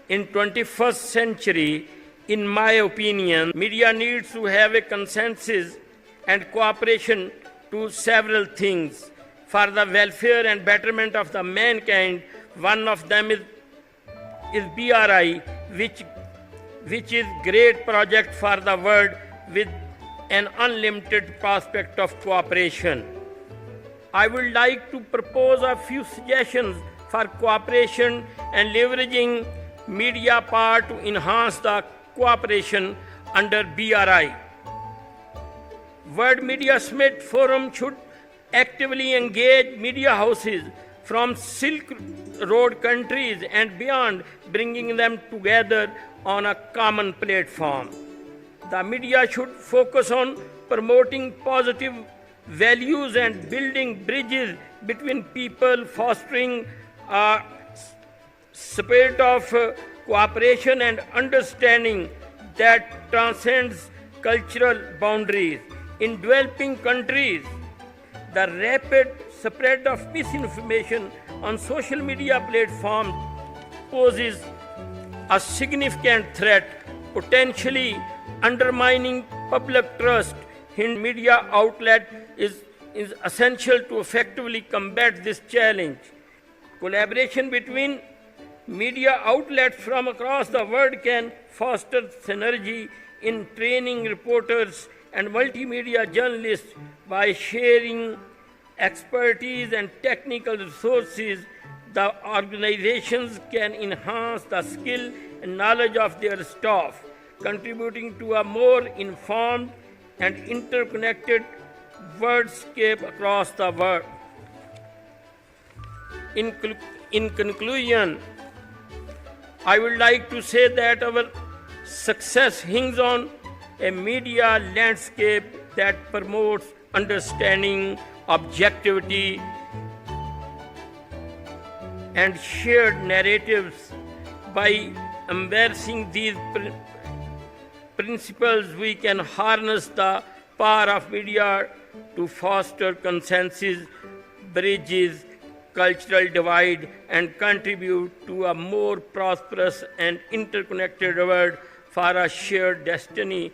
In 21st century, in my opinion, media needs to have a consensus and cooperation to several things for the welfare and betterment of the mankind. One of them is BRI, which is great project for the world with an unlimited prospect of cooperation. I would like to propose a few suggestions for cooperation and leveraging media power to enhance the cooperation under BRI. World Media Summit Forum should actively engage media houses from Silk Road countries and beyond, bringing them together on a common platform. The media should focus on promoting positive values and building bridges between people, fostering a spirit of cooperation and understanding that transcends cultural boundaries. In developing countries, the rapid spread of misinformation on social media platforms poses a significant threat, potentially undermining public trust in media outlet is essential to effectively combat this challenge. Collaboration between media outlets from across the world can foster synergy in training reporters and multimedia journalists by sharing expertise and technical resources. The organizations can enhance the skill and knowledge of their staff, contributing to a more informed and interconnected worldscape across the world. In conclusion, I would like to say that our success hinges on a media landscape that promotes understanding, objectivity, and shared narratives. By embracing these principles, we can harness the power of media to foster consensus, bridges cultural divide, and contribute to a more prosperous and interconnected world for a shared destiny.